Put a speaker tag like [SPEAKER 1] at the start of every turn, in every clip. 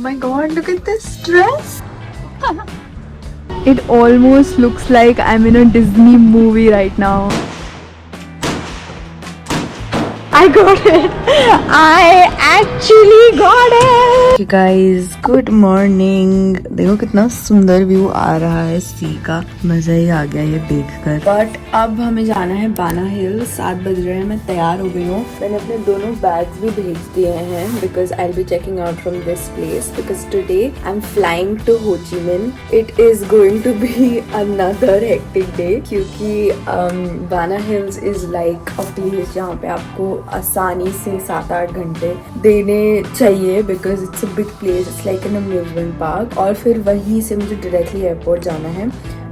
[SPEAKER 1] my god, look at this dress. It almost looks like I'm in a Disney movie right now. I got it. I actually got it. Okay guys, good morning. देखो कितना सुंदर view आ रहा है सी का, मजा ही आ गया ये देखकर। बट अब हमें जाना है बाना हिल। 7 बज रहे हैं, मैं तैयार हो गई हूँ। मैंने अपने दोनों बैग्स भी भेज दिए हैं because I will be checking out from this place because today I am flying to Ho Chi Minh. It is going to be another hectic day क्योंकि Bana Hills is like a place जहाँ पे आपको आसानी से 7-8 घंटे देने चाहिए because it's a big place, it's like an amusement park. और फिर वहीं से मुझे डायरेक्टली एयरपोर्ट जाना है।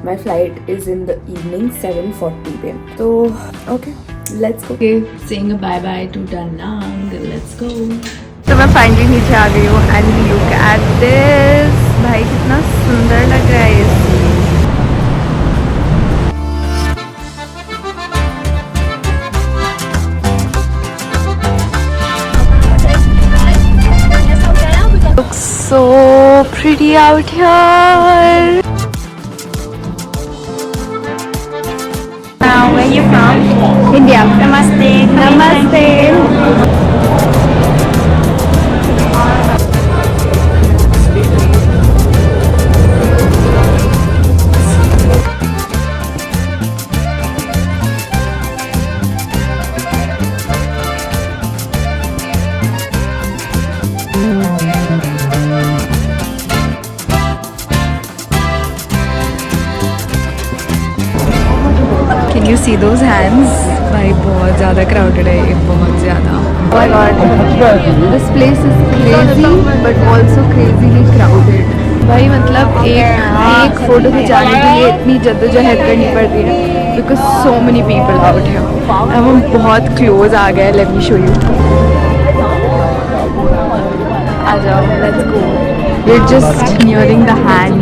[SPEAKER 1] My flight is in the evening 7:40 पे। तो okay, let's go. Saying bye bye to Da Nang, let's go. तो मैं फाइनली नीचे आ गई हूँ एंड लुक एट दिस। भाई कितना सुंदर लग रहा है ये। Looks so pretty out here.
[SPEAKER 2] Where you from?
[SPEAKER 1] India.
[SPEAKER 2] Namaste.
[SPEAKER 1] Namaste. Can you see those hands? भाई बहुत ज़्यादा crowded है ये, बहुत ज़्यादा। Oh my god, this place is crazy but also crazily crowded. भाई मतलब एक फोटो खिंचाने के लिए इतनी जद्दोजहद करनी पड़ती है because so many people out here. अब हम बहुत close आ गए, let me show you. आ जाओ, let's go. We're just nearing the hand.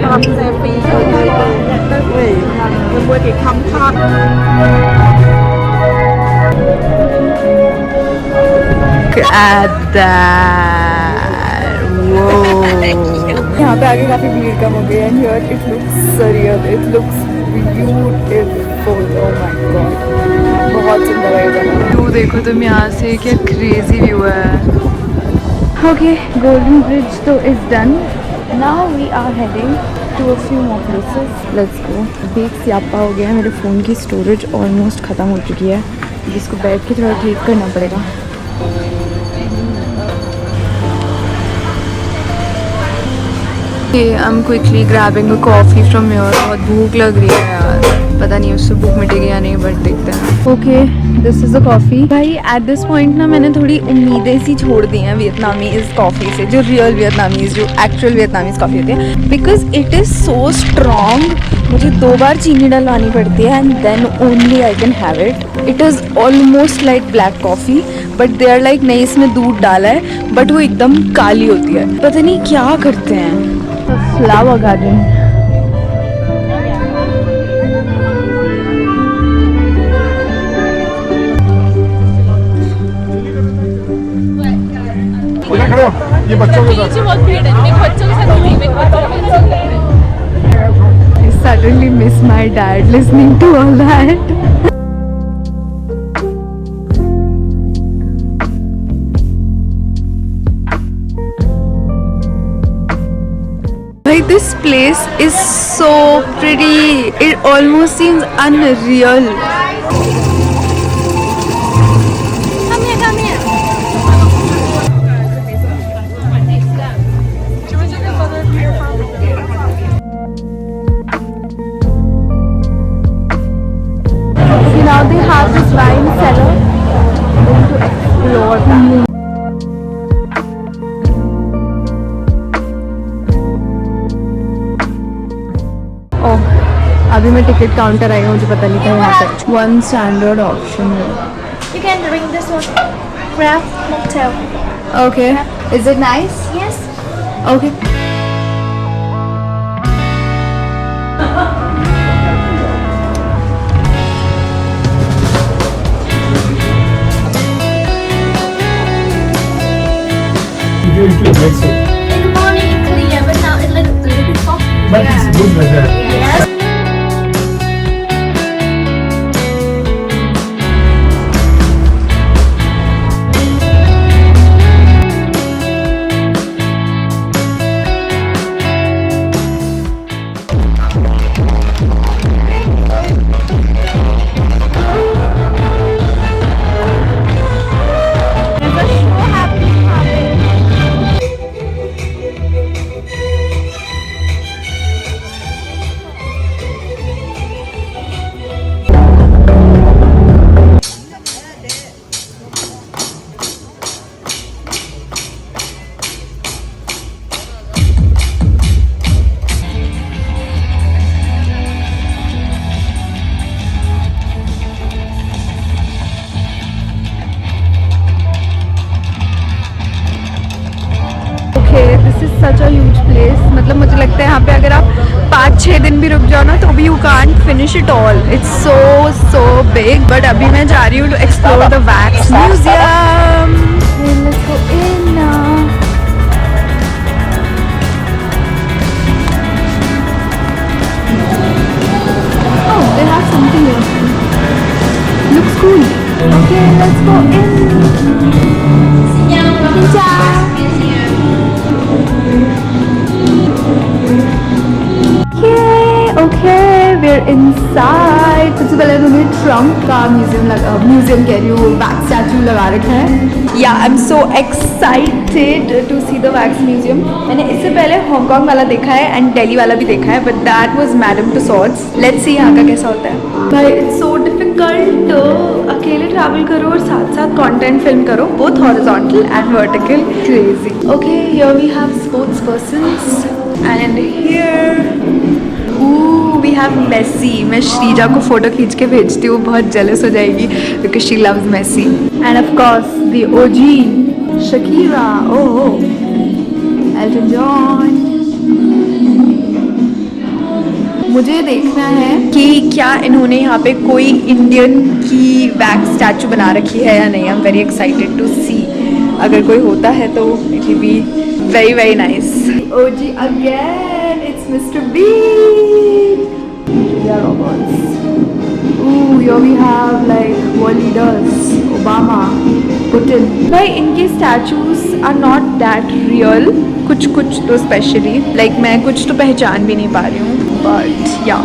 [SPEAKER 1] Look at that. Whoa. यहाँ पे आगे काफी भीड़ कम हो गई है and here it looks surreal. It looks beautiful. Oh my god. बहुत सुंदर है ये जगह। व्यू देखो तुम यहाँ से, क्या crazy view है। Okay, Golden Bridge तो is done. Now we are heading to a few more places. Let's go. अभी एक स्यापा हो गया है, मेरे फ़ोन की स्टोरेज ऑलमोस्ट ख़त्म हो चुकी है, जिसको बैठ के थोड़ा ठीक करना पड़ेगा। I'm quickly grabbing a coffee from here. बहुत भूख लग रही है यार, पता नहीं उससे भूख मिटेगी या नहीं, बट देखते हैं। Okay, this is the coffee. भाई at this point ना मैंने थोड़ी उम्मीदें सी छोड़ दी हैं वियतनामीज़ कॉफ़ी से, जो रियल वियतनामीज़, जो एक्चुअल वियतनामीज़ कॉफ़ी होती है, because it is so strong. मुझे 2 बार चीनी डलवानी पड़ती है and then only I can have it. It is almost like black coffee but they are like नहीं इसमें दूध डाला है, बट वो एकदम काली होती है। पता नहीं क्या करते हैं। फ्लावर गार्डन,
[SPEAKER 3] ये बच्चों के साथ बहुत भीड़ है, मेरे बच्चों के साथ नहीं, मेरे बच्चों के साथ।
[SPEAKER 1] I suddenly miss my dad listening to all that. Like this place is so pretty. It almost seems unreal. Now they have this wine cellar. I'm going to explore that. Oh, अभी मैं ticket counter I हूँ, मुझे पता नहीं था यहाँ पर 1 standard option है।
[SPEAKER 2] You can drink this one. Craft mocktail.
[SPEAKER 1] Okay, is it nice?
[SPEAKER 2] Yes.
[SPEAKER 1] Okay.
[SPEAKER 3] Good morning.
[SPEAKER 1] Place, मतलब मुझे लगता है यहाँ पे अगर आप 5-6 दिन भी रुक जाओ ना तो भी you can't finish it all. It's so big. But अभी मैं जा रही हूँ to explore the wax museum. Let's go in now. Oh, they have something here. Looks cool. Okay, let's go in. Okay, we're inside. सबसे पहले उन्होंने Trump का museum कह रही हूँ वैक्स स्टैचू लगा रखा है. Yeah I am so excited to see the wax museum. मैंने इससे पहले हांगकांग वाला देखा है एंड दिल्ली वाला भी देखा है, but that was Madame Tussauds. Let's see यहाँ का कैसा होता है. भाई इट्स सो डिफिकल्ट. अकेले ट्रैवल करो और साथ साथ कंटेंट फिल्म करो, both horizontal and vertical. Crazy. Okay, here we have sports persons and here we have Messi. मैं श्रीजा को फोटो खींच के भेजती हूँ, बहुत जेलस हो जाएगी because she loves Messi. And of course the OG Shakira. Oh, Elton John. मुझे देखना है कि क्या इन्होंने यहाँ पे कोई इंडियन की वैक्स स्टैचू बना रखी है या नहीं. I am very excited to see. अगर कोई होता है तो it will be very very nice. OG again, it's mister bean. Ooh, here we have like world leaders, Obama, Putin. भाई इनके statues are not that real. कुछ तो specially like मैं कुछ तो पहचान भी नहीं पा रही हूँ. But yeah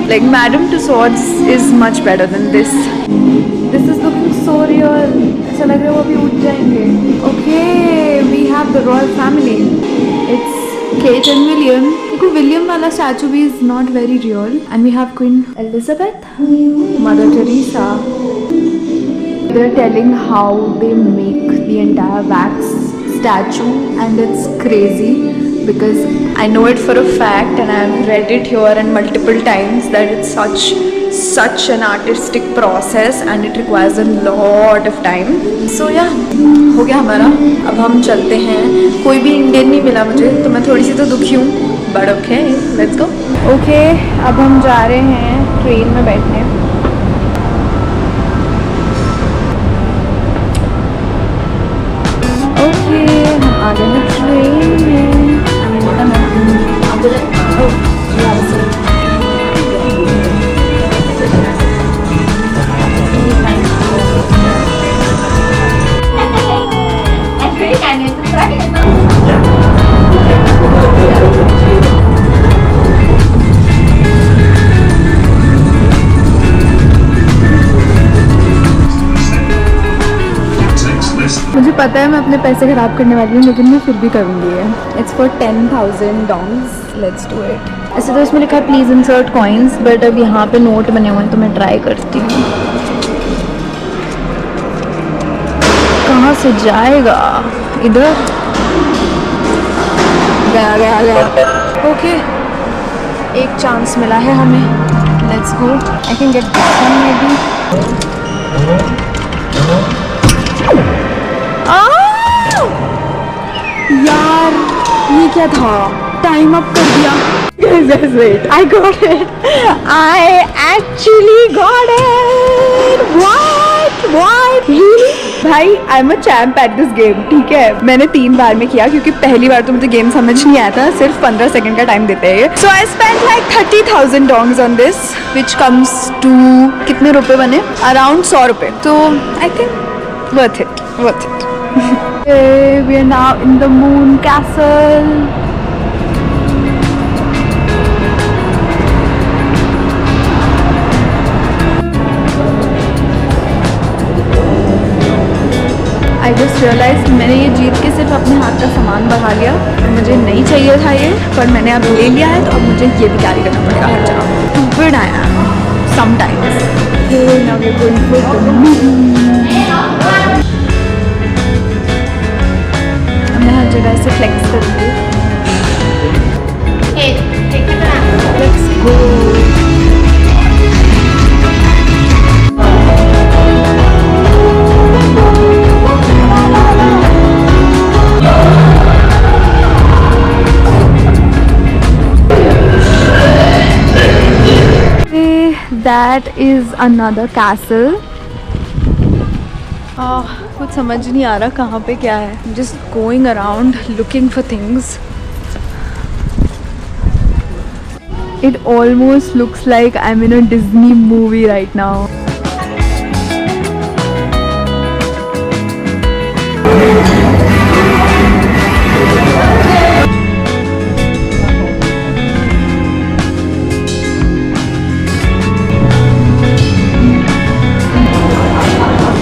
[SPEAKER 1] like Madame Tussauds is much better than this. This is looking so real. ऐसा लग रहा है वो अभी उठ जाएंगे. Okay, we have the royal family. It's Kate and William. देखो विलियम वाला स्टैचू भी is not very real. And we have Queen Elizabeth, mother Teresa. They are telling how they make the entire wax statue and it's crazy because I know it for a fact and I've read it here and multiple times that it's such an artistic process and it requires a lot of time. So yeah, हो गया हमारा. अब हम चलते हैं. कोई भी Indian नहीं मिला मुझे तो मैं थोड़ी सी तो दुखी हूँ, but okay, let's go. Okay, अब हम जा रहे हैं ट्रेन में बैठने. आ गए हैं ट्रेन में. मुझे पता है मैं अपने पैसे खराब करने वाली हूँ लेकिन मैं फिर भी करूँगी. It's for 10,000 dollars. Let's do it. ऐसे तो इसमें लिखा है प्लीज़ इंसर्ट कॉइन्स, बट अब यहाँ पे नोट बने हुए हैं तो मैं ट्राई करती हूँ. कहाँ से जाएगा? इधर गया. ओके, एक चांस मिला है हमें. Let's go. I can get this one may be. यार ये क्या था? टाइम अप कर दिया. Wait, I got it. I actually got it. What? Really? भाई I am a champ at this game. ठीक है, मैंने 3 बार में किया क्योंकि पहली बार तो मुझे गेम समझ नहीं आया था. सिर्फ 15 सेकंड का टाइम देते हैं. So I spend like 30,000 dongs on this which comes to कितने रुपए बने? अराउंड 100 रुपए. तो I think worth it. We are now in the moon castle. I just realized मैंने ये जीत के सिर्फ अपने हाथ का सामान बढ़ा लिया. मुझे नहीं चाहिए था ये, पर मैंने अब ले लिया है तो अब मुझे ये भी कैरी करना पड़ेगा हर जगह. Stupid I am sometimes. Okay, now we're going for the moon. हर जगह से फ्लेक्स करूँगी. Let's go. that is another castle. कुछ समझ नहीं आ रहा कहाँ पे क्या है. Just going around looking for things. It almost looks like I'm in a Disney movie right now.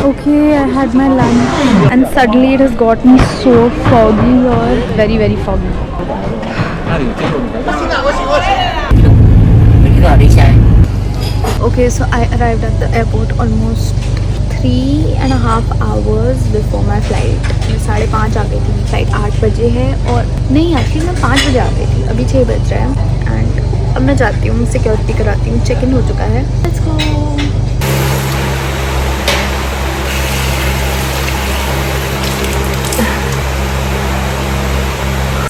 [SPEAKER 1] Okay, I had my lunch and suddenly it has got me so foggy or very very foggy. Okay, so I arrived at the airport almost 3.5 hours before my flight. मैं 5:30 आ गई थी. मेरी flight 8 बजे है और नहीं actually मैं 5 बजे आ गई थी. अभी 6 बज रहा है एंड अब मैं जाती हूँ, सिक्योरिटी कराती हूँ. चेक इन हो चुका है. Let's go.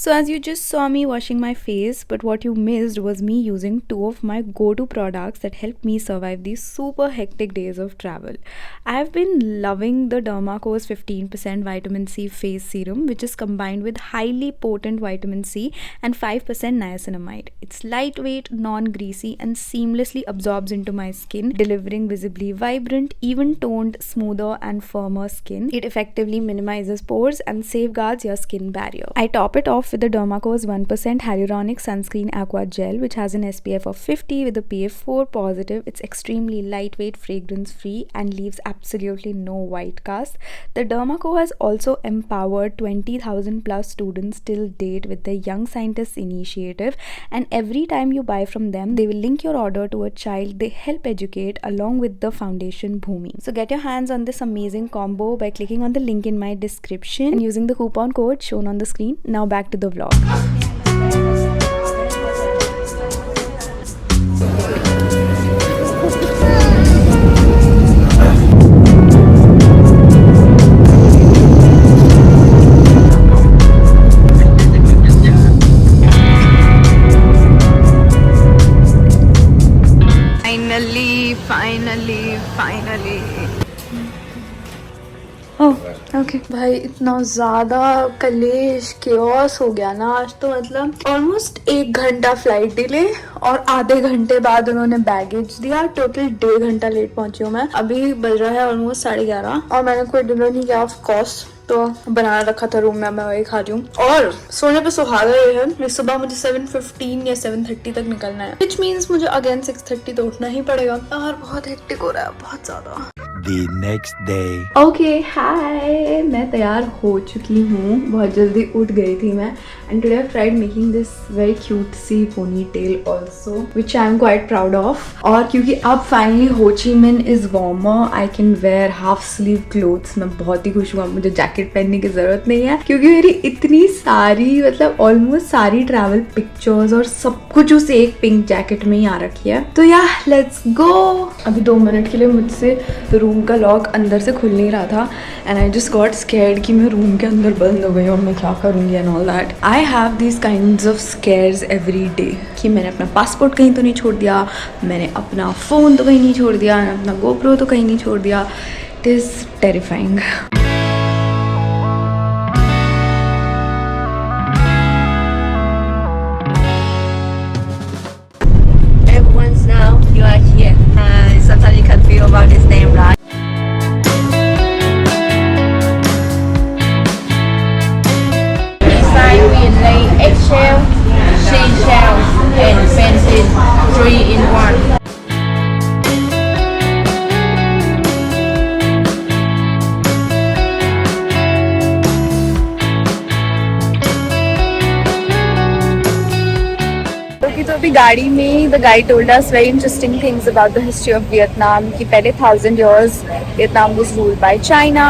[SPEAKER 1] So as you just saw me washing my face, but what you missed was me using 2 of my go-to products that helped me survive these super hectic days of travel. I've been loving the Dermaco's 15% vitamin C face serum, which is combined with highly potent vitamin C and 5% niacinamide. It's lightweight, non-greasy and seamlessly absorbs into my skin, delivering visibly vibrant, even-toned, smoother and firmer skin. It effectively minimizes pores and safeguards your skin barrier. I top it off with the Dermaco's 1% hyaluronic sunscreen aqua gel, which has an SPF of 50 with a PF 4 positive. It's extremely lightweight, fragrance free and leaves absolutely no white cast. The Dermaco has also empowered 20,000 plus students till date with the Young Scientists Initiative, and every time you buy from them they will link your order to a child they help educate along with the foundation Bhumi. So get your hands on this amazing combo by clicking on the link in my description and using the coupon code shown on the screen. Now back to the vlog. Finally. Okay भाई, इतना ज़्यादा कलेश chaos हो गया ना आज तो. मतलब ऑलमोस्ट 1 घंटा फ्लाइट डिले और आधे घंटे बाद उन्होंने बैगेज दिया. टोटल 1.5 घंटा लेट पहुंची हूँ मैं. अभी बज रहा है ऑलमोस्ट 11:30 और मैंने कोई डिनर नहीं किया ऑफ कोर्स. तो बनाना रखा था रूम में, मैं वही खा रही हूँ. और सोने पे सुहागा ये है, सुबह मुझे 7:15 या 7:30 तक निकलना है, विच मीन्स मुझे अगेन 6:30 तो उठना ही पड़ेगा. और बहुत हेक्टिक हो रहा है, बहुत ज्यादा.
[SPEAKER 4] The next day.
[SPEAKER 1] Okay hi, मैं तैयार हो चुकी हूँ. बहुत जल्दी उठ गई थी मैं. And today I tried making this very cute C ponytail also, which I am quite proud of. और क्योंकि अब finally Ho Chi Minh is warmer, I can wear half sleeve clothes. मैं बहुत ही खुश हूँ. मुझे जैकेट पहनने की जरूरत नहीं है क्योंकि मेरी इतनी सारी, मतलब ऑलमोस्ट सारी ट्रैवल पिक्चर्स और सब कुछ उस एक पिंक जैकेट में ही आ रखी है. तो या लेट्स गो. अभी 2 मिनट के लिए मुझसे रूम का लॉक अंदर से खुल नहीं रहा था and I just got scared कि मैं रूम के अंदर बंद हो गई और मैं क्या करूँगी and all that. I have these kinds of scarce every day कि मैंने अपना पासपोर्ट कहीं तो नहीं छोड़ दिया, मैंने अपना फ़ोन तो कहीं नहीं छोड़ दिया, अपना गोप्रो तो कहीं नहीं छोड़ दिया. It is terrifying.
[SPEAKER 5] You are here. Sometimes you can feel about his name, right? Inside we lay eggshell, seashell, and painted 3 in 1.
[SPEAKER 1] तो अभी गाड़ी में the guide told us very interesting things about the history of Vietnam. कि पहले 1000 years Vietnam was ruled by China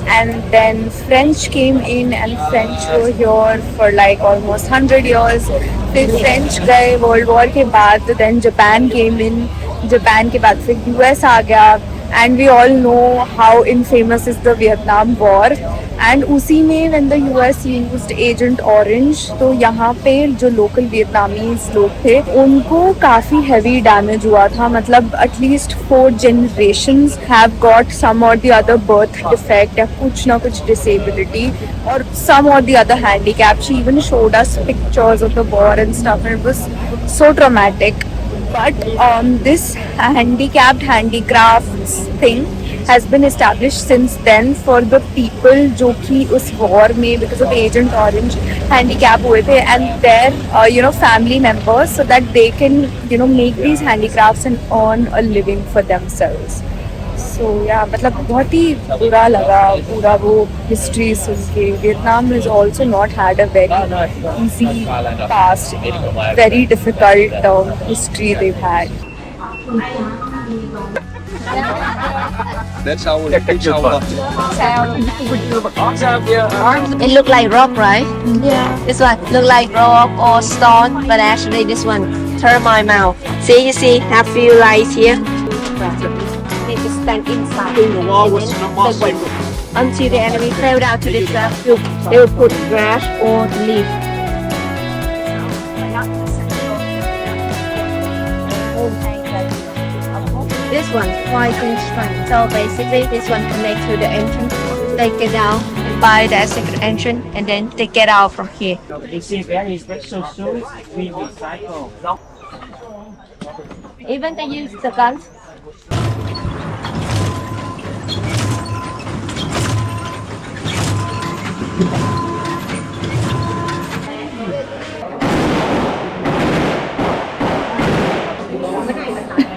[SPEAKER 1] and then French came in and French were here for like almost 100 years. फिर French गए world war के बाद. Then Japan came in. Japan के बाद फिर US आ गया. and we all know how infamous is the Vietnam War. And उसी में when the US used Agent Orange, तो यहाँ पे जो local Vietnamese लोग थे उनको काफ़ी heavy damage हुआ था. मतलब at least 4 generations have got some or the other birth defect या कुछ ना कुछ disability or some or the other handicap. She even showed us pictures of the war and stuff, and it was so traumatic. But this handicrafts thing has been established since then for the people जो कि उस war में because of Agent Orange handicap हुए थे and their family members, so that they can make these handicrafts and earn a living for themselves. So yeah, मतलब बहुत ही बुरा लगा पूरा वो history सुन के. Vietnam has also not had a very easy past, very difficult history they've had.
[SPEAKER 6] That's how it takes over.
[SPEAKER 5] It look like rock, right? Yeah. This one look like rock or stone, but actually this one termite mouth. See, you see, have few lights here. Need to stand inside.
[SPEAKER 6] The wall was not
[SPEAKER 5] Until the enemy fell down to the ground, they will put grass or leaf. This one, 5 inch strength. So basically, this one connects to the entrance. They get down and buy the second entrance, and then they get out from here.
[SPEAKER 7] This is very special shoes. We recycle.
[SPEAKER 5] Even they use the guns.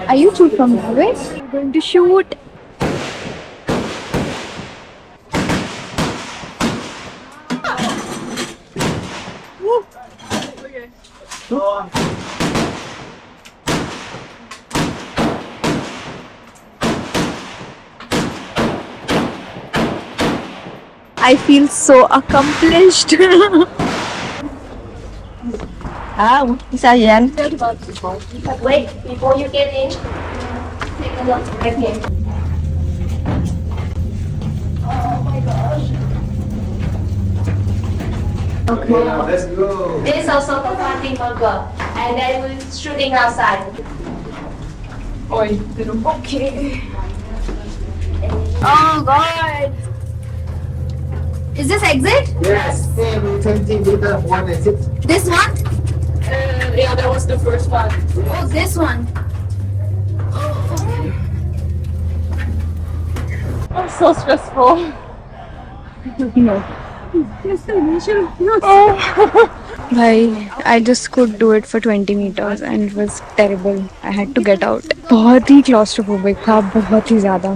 [SPEAKER 2] Are you two from Norway? I'm going to shoot. I feel so accomplished.
[SPEAKER 5] Sao vậy anh? Wait, before you get in, take a look right here. Oh my gosh. Okay.
[SPEAKER 6] Let's go.
[SPEAKER 5] This is also the party bunker, and then we're shooting outside.
[SPEAKER 2] Okay. Oh God. Is this exit?
[SPEAKER 6] Yes. 20 meter, 1 exit.
[SPEAKER 2] This one?
[SPEAKER 3] Yeah, that was the first one.
[SPEAKER 2] Oh, this one.
[SPEAKER 3] Oh, so stressful.
[SPEAKER 1] भाई I just could do it for 20 meters and it was terrible. I had to get out. बहुत ही claustrophobic था, बहुत ही ज़्यादा.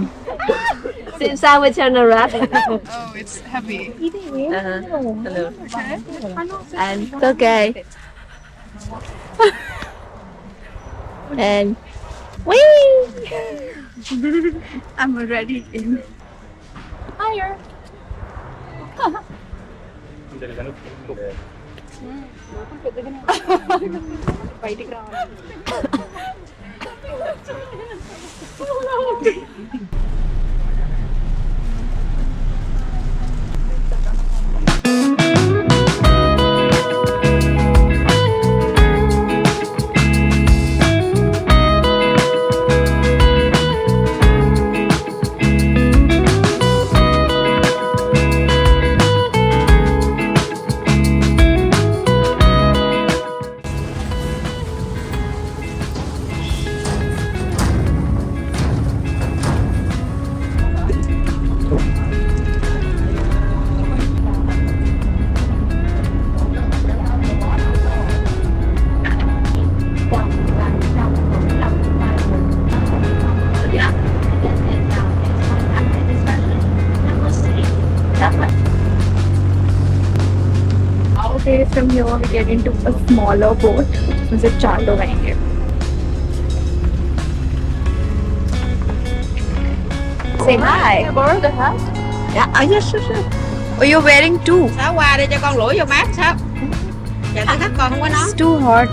[SPEAKER 5] Since I will turn around.
[SPEAKER 3] Oh, it's heavy.
[SPEAKER 5] Hello. And it's okay. And whee!
[SPEAKER 2] I'm already in.
[SPEAKER 3] Higher.
[SPEAKER 1] Okay, from here we get into a smaller boat. मुझे 4 लोग आएंगे. Say hi.
[SPEAKER 5] Borrow the hat? Yeah, yes, sure.
[SPEAKER 1] Oh, you're wearing two.
[SPEAKER 5] Tháo qua đây cho con lủi vô mát sao? Dạ con thích con không có nón.
[SPEAKER 1] It's too hot.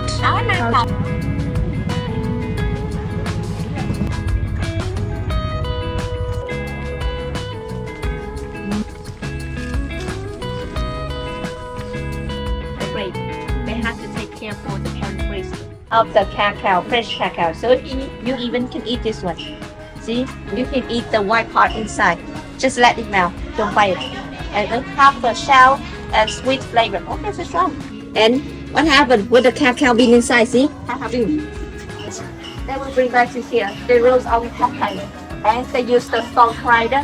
[SPEAKER 5] here for the countries of the cacao, fresh cacao. So you even can eat this one. See, you can eat the white part inside. Just let it melt. Don't bite it. And then have the shell and sweet flavor. Okay, so strong. And what happened with the cacao bean inside? See, cacao bean. They will bring back to here. They roast our cacao and they use the stone grinder.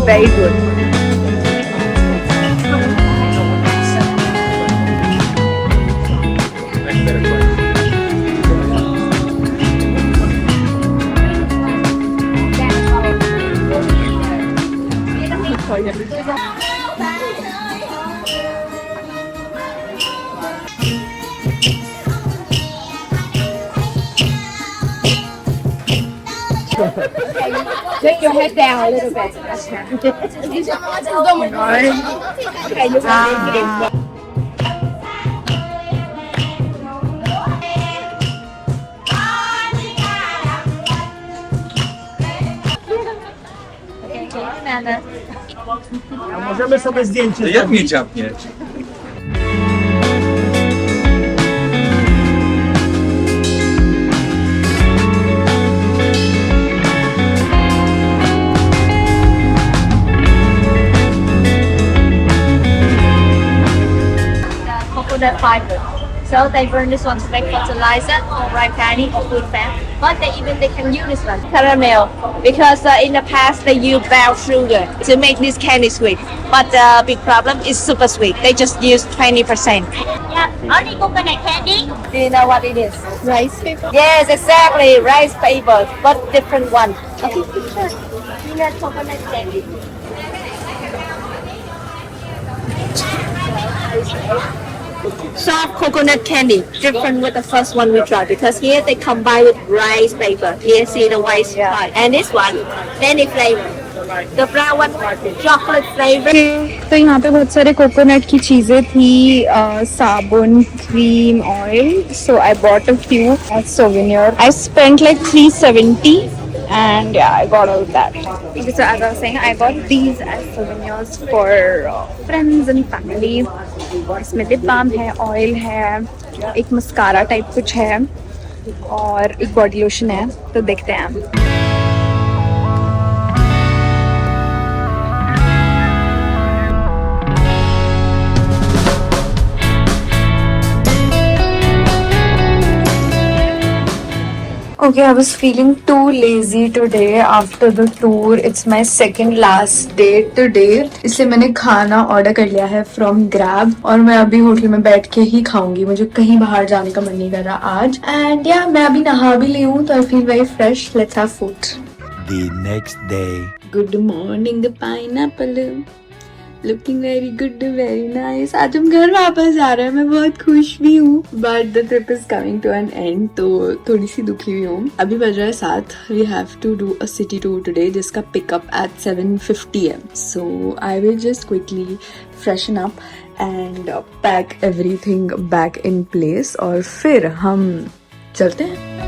[SPEAKER 1] Very good.
[SPEAKER 2] Bring your head down a little bit. Okay, you can
[SPEAKER 7] Możemy sobie zdjęcie
[SPEAKER 6] Jak mnie dziabnieć?
[SPEAKER 5] Coconut fiber. So they burn this one to make fertilizer or rice candy or food fat. But they can use this one, caramel, because in the past they used brown sugar to make this candy sweet. But the big problem is super sweet. They just use 20%. Yeah, only coconut candy. Do you know what it is?
[SPEAKER 2] rice paper.
[SPEAKER 5] Yes, exactly, rice paper, but different one. Okay, sure. Peanut coconut candy. Soft coconut candy, different with the first one we tried because here they combine with rice paper. Here see the white part. And this one, many flavor. The brown one, chocolate flavor.
[SPEAKER 2] तो यहाँ पे बहुत सारे coconut की चीजें थी, साबुन, cream, oil. So I bought a few as souvenir. I spent like 370 and yeah, I got all that. So as I was saying, I got these as souvenirs for friends and family. इसमें lip balm है, oil है, एक mascara type कुछ है और एक body lotion है. तो देखते हैं. Okay, I was feeling too lazy today after the tour. It's my second last day today. इसलिए मैंने खाना ऑर्डर कर लिया है from Grab और मैं अभी होटल में बैठ के ही खाऊंगी. मुझे कहीं बाहर जाने का मन नहीं कर रहा आज. And yeah, मैं अभी नहा भी ली हूँ तो I feel very fresh. Let's have food.
[SPEAKER 4] The next day.
[SPEAKER 1] Good morning, pineapple. Looking very good, very nice. आज हम घर वापस आ रहे हैं. मैं बहुत खुश भी हूँ. But the trip is coming to an end. तो थोड़ी सी दुखी हुई हूँ. अभी बज रहा है 7. We have to do a city tour today जिसका pick up at 7:50 am. So I will just quickly freshen up and pack everything back in place और फिर हम चलते हैं.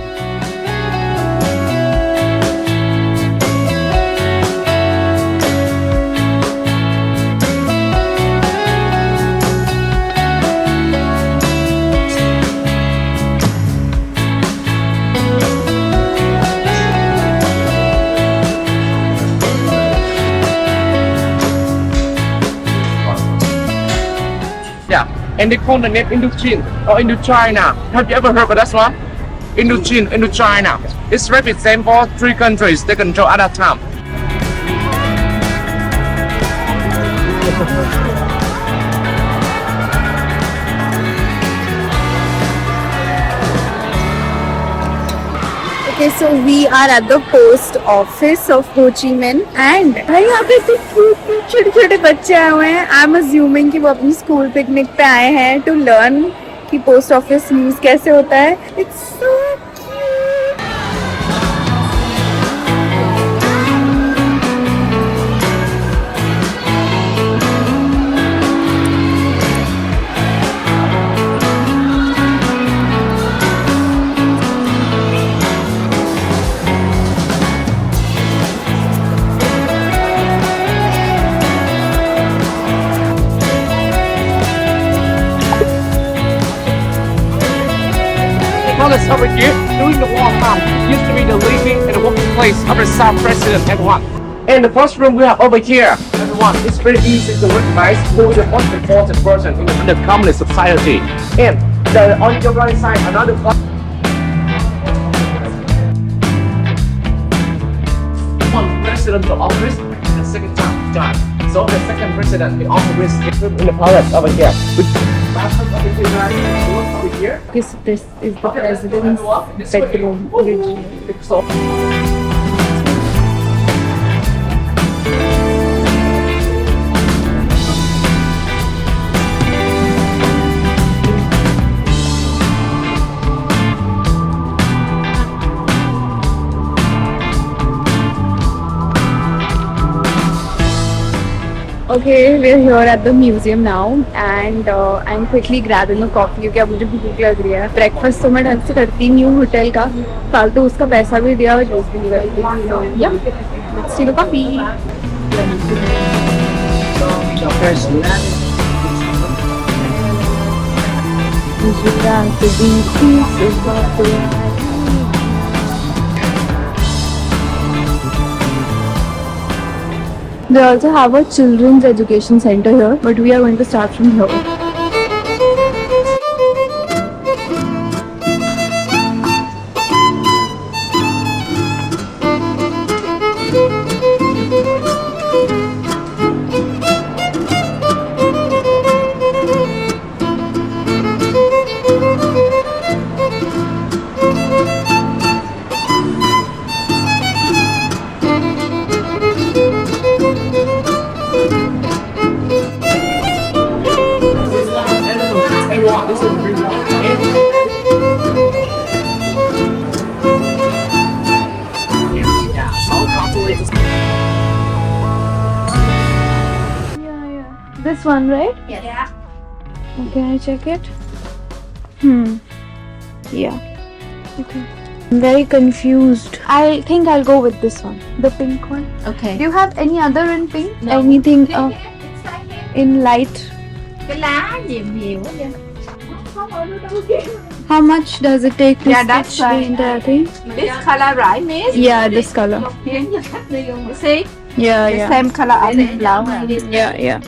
[SPEAKER 7] And they call the name Indochine or Indochina. Have you ever heard of that one? Indochine, Indochina. It's represent for 3 countries they control at that time.
[SPEAKER 2] Okay, so we are at the post office of Ho Chi Minh and यहाँ पे छोटे छोटे बच्चे आए हुए हैं. I'm assuming कि वो अपनी स्कूल पिकनिक पे आए हैं to learn कि पोस्ट ऑफिस यूज कैसे होता है. It's so cute.
[SPEAKER 7] palace over here during the wartime used to be the living and the working place of the South President everyone. And the first room we have over here, everyone, it's very easy to recognize who is the most important person in the communist society. And on your right side, another one presidential office and the second time. So the second president in office is in the palace over here. With bathroom over here, right? Over here.
[SPEAKER 2] This is the president's bedroom originally.
[SPEAKER 7] So
[SPEAKER 2] Okay, we're here at the museum now and I'm quickly grabbing a coffee क्योंकि अब मुझे भूख लग रही है. Breakfast तो मैं ढंग से करती नहीं हूँ होटल का, फालतू उसका पैसा भी दिया और जूस भी नहीं करती. So yeah, let's take a coffee. They also have a children's education center here, but we are going to start from here.
[SPEAKER 7] everyone, this is free
[SPEAKER 2] This one, right?
[SPEAKER 5] Yeah.
[SPEAKER 2] Okay, I check it. Yeah. Okay. I'm very confused. I think I'll go with this one, the pink one.
[SPEAKER 5] Okay.
[SPEAKER 2] Do you have any other in pink?
[SPEAKER 5] No.
[SPEAKER 2] Anything in light?
[SPEAKER 5] Cái lá nhiều nhiều quá vậy.
[SPEAKER 2] How much does it take to
[SPEAKER 5] Yeah, that's
[SPEAKER 2] stitch the
[SPEAKER 5] right.
[SPEAKER 2] entire thing?
[SPEAKER 5] This color, right, miss?
[SPEAKER 2] Yeah, this color.
[SPEAKER 5] You see?
[SPEAKER 2] Yeah,
[SPEAKER 5] The
[SPEAKER 2] yeah.
[SPEAKER 5] same color as the flower.
[SPEAKER 2] Yeah, yeah.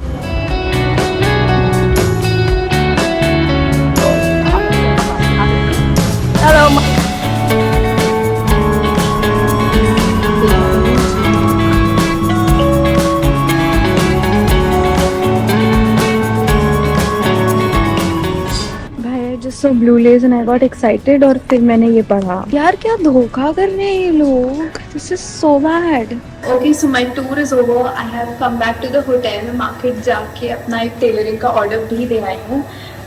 [SPEAKER 2] Hello. Just saw blue lace and I got excited और फिर मैंने ये पढ़ा. यार क्या धोखा कर रहे हैं ये लोग. This is so bad. Okay, so my tour is over. I have come back to the hotel. मैं market जाके अपना एक टेलरिंग का ऑर्डर भी दे आई हूँ.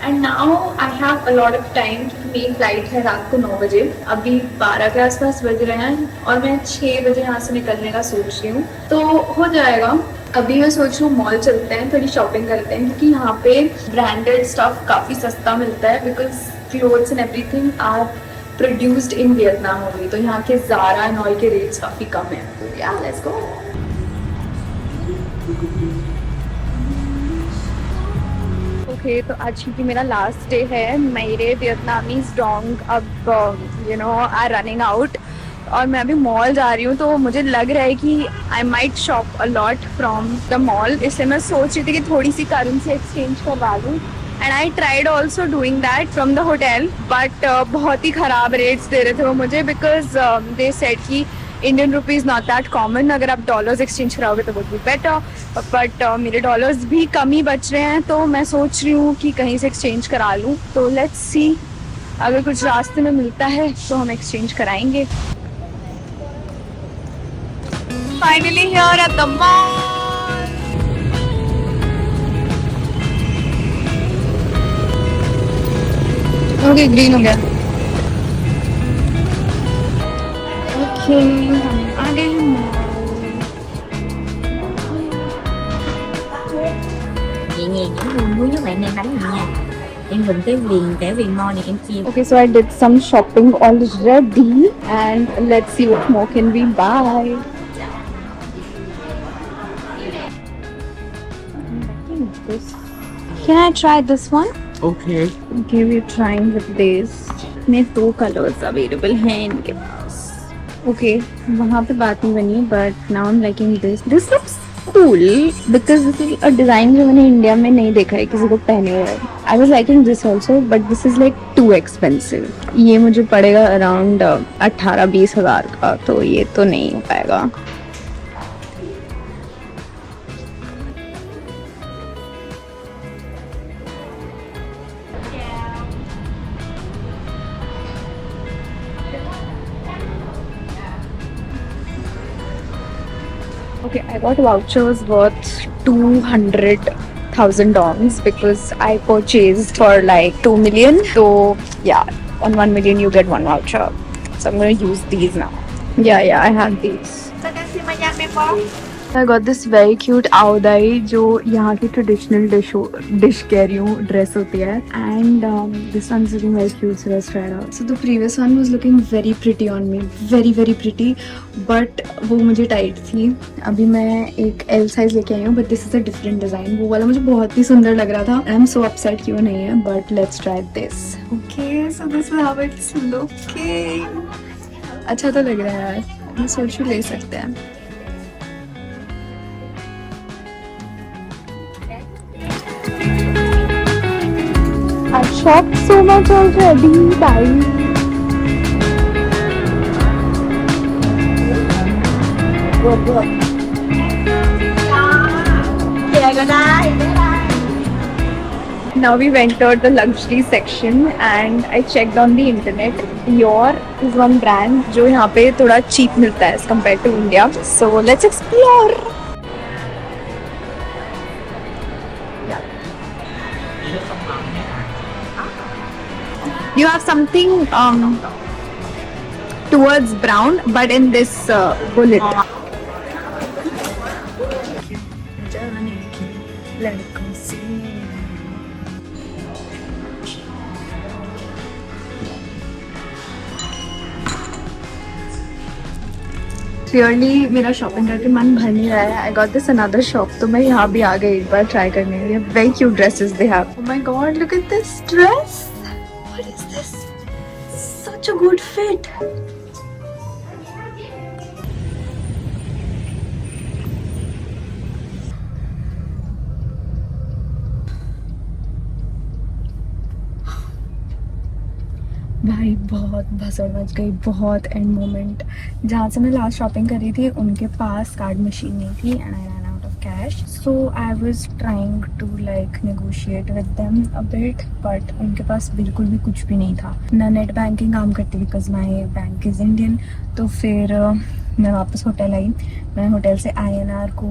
[SPEAKER 2] And now I have a lot of time. मेरी फ्लाइट है रात को 9 बजे. अभी 12 के आसपास बज रहे हैं और मैं 6 बजे यहाँ से निकलने का सोच रही हूँ. तो हो जाएगा. अभी मैं सोच रही हूँ मॉल चलते हैं, थोड़ी शॉपिंग करते हैं क्योंकि यहाँ पे ब्रांडेड स्टफ काफ़ी सस्ता मिलता है because clothes and everything are produced in Vietnam only. तो यहाँ के ज़ारा एंड ऑल के रेट्स काफ़ी कम है. तो या लेट्स गो. ओके, तो आज क्योंकि मेरा लास्ट डे है, मेरे वियतनामीज डोंग अब आर रनिंग आउट और मैं अभी मॉल जा रही हूँ. तो मुझे लग रहा है कि I might shop a lot from the mall. इसलिए मैं सोच रही थी कि थोड़ी सी करेंसी एक्सचेंज करवा लूँ. And I tried also doing that from the hotel but बहुत ही ख़राब रेट्स दे रहे थे वो मुझे बिकॉज दे सेड कि Indian rupees not that common. अगर आप डॉलर्स एक्सचेंज कराओगे तो वुड बी बेटर. बट मेरे डॉलर्स भी कम ही बच रहे हैं तो मैं सोच रही हूँ कि कहीं से एक्सचेंज करा लूँ. तो लेट्स सी, अगर कुछ रास्ते में मिलता है तो हम एक्सचेंज कराएंगे. Finally here at the mall. Okay, green हो गया. Okay, हम आ गए हैं mall.
[SPEAKER 8] Chị Nhi những người muốn với bạn nên đánh gì nha. Em dùng cái viền mo này em chia.
[SPEAKER 2] Okay, so I did some shopping already and let's see what more can we buy. Can I try this one?
[SPEAKER 7] Okay.
[SPEAKER 2] Okay, we're trying with this. इसमें 2 colours available हैं इनके पास. Okay, वहाँ पे बात नहीं बनी, but now I am liking this. This looks cool because this is a design जो मैंने इंडिया में नहीं देखा है किसी को पहने हुए. I was liking this also, but this is like too expensive. ये मुझे पड़ेगा अराउंड 18-20 हज़ार का, तो ये तो नहीं हो पाएगा. Okay, I got vouchers worth 200,000 dongs because I purchased for like 2 million. So yeah, on 1 million you get 1 voucher. So I'm gonna use these now. Yeah, I have these. I got this very cute आवदाई जो यहाँ की traditional dish कह रही हूँ, dress होती है. And this one is looking very cute, so let's try it out. So the previous one was looking very pretty on me, very very pretty, but वो मुझे टाइट थी. अभी मैं एक एल साइज लेके आई हूँ, but this is a different design. वो वाला मुझे बहुत ही सुंदर लग रहा था. आई एम सो अपसेट कि वो नहीं है, but let's try this. Okay, so this is how it's looking. अच्छा तो लग रहा है यार, मैं सोचूं ले सकते हैं. I shopped so much already, guys. Now we entered the luxury section and I checked on the internet. Dior is one brand जो यहाँ पे थोड़ा cheap मिलता है as compared to India. So let's explore. You have something towards brown, but in this bullet. Clearly मेरा shopping करके मन भर नहीं रहा है. I got this another shop, तो मैं यहाँ भी आ गई एक बार ट्राई करने के लिए. Very cute dresses they have. Oh my god, look at this dress. What is this? Such a good fit. भाई बहुत भसड़ मच गई, बहुत एंड मोमेंट. जहाँ से मैं लास्ट शॉपिंग करी थी उनके पास कार्ड मशीन नहीं थी and I ran out of cash. So I was trying to like negotiate with them a bit, but उनके पास बिल्कुल भी कुछ भी नहीं था. ना नेट बैंकिंग काम करती because my bank is Indian. तो फिर मैं वापस होटल आई. मैं होटल से INR को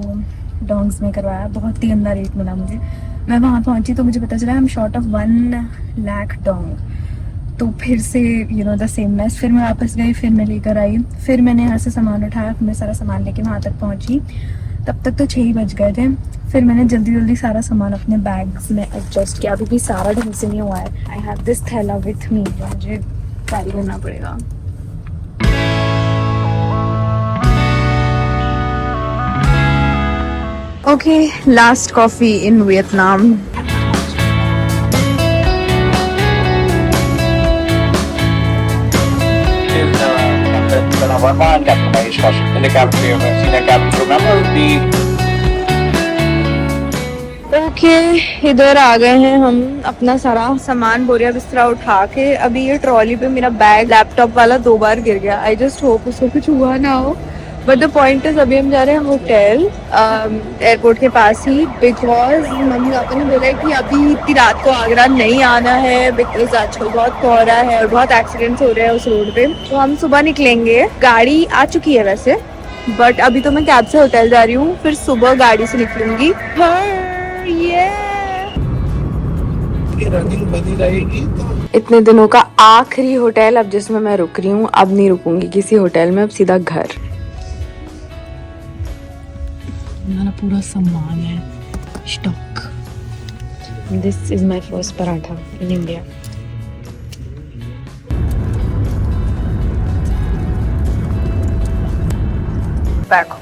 [SPEAKER 2] डोंग्स में करवाया. बहुत ही गंदा रेट मिला मुझे. मैं वहाँ पहुँची तो मुझे पता चला I am short of 1 lakh Dong. तो फिर से द सेम मैस. फिर मैं वापस गई, फिर मैं लेकर आई, फिर मैंने यहाँ से सामान उठाया, फिर मैं सारा सामान लेके वहाँ तक पहुँची. तब तक तो 6 ही बज गए थे. फिर मैंने जल्दी सारा सामान अपने बैग्स में एडजस्ट किया. अभी भी सारा ढंग से नहीं हुआ है. आई हैव दिस थैला विथ मी, मुझे कैरी करना पड़ेगा. Okay, last coffee in Vietnam.
[SPEAKER 7] Vermont, got the nice custom in the cafeteria, seen that cafeteria. Remember the
[SPEAKER 2] okay, इधर आ गए हैं हम. अपना सारा सामान बोरिया बिस्तरा उठा के. अभी ये ट्रॉली पे मेरा बैग लैपटॉप वाला 2 बार गिर गया. आई जस्ट होप उसको कुछ हुआ ना हो. बट द पॉइंट इज अभी हम जा रहे हैं होटल एयरपोर्ट के पास ही, बिकॉज मम्मी पापा ने बोला है कि अभी इतनी रात को आगरा नहीं आना है बिकॉज आजकल बहुत कोहरा है और बहुत एक्सीडेंट्स हो रहे हैं उस रोड पे. तो हम सुबह निकलेंगे. गाड़ी आ चुकी है वैसे, बट अभी तो मैं कैब से होटल जा रही हूँ. फिर सुबह गाड़ी से निकलूंगी. इतने दिनों का आखिरी होटल अब जिसमें मैं रुक रही हूँ. अब नहीं रुकूंगी किसी होटल में, अब सीधा घर.
[SPEAKER 1] हमारा पूरा सामान है, stock.
[SPEAKER 2] This is my first paratha in India. Back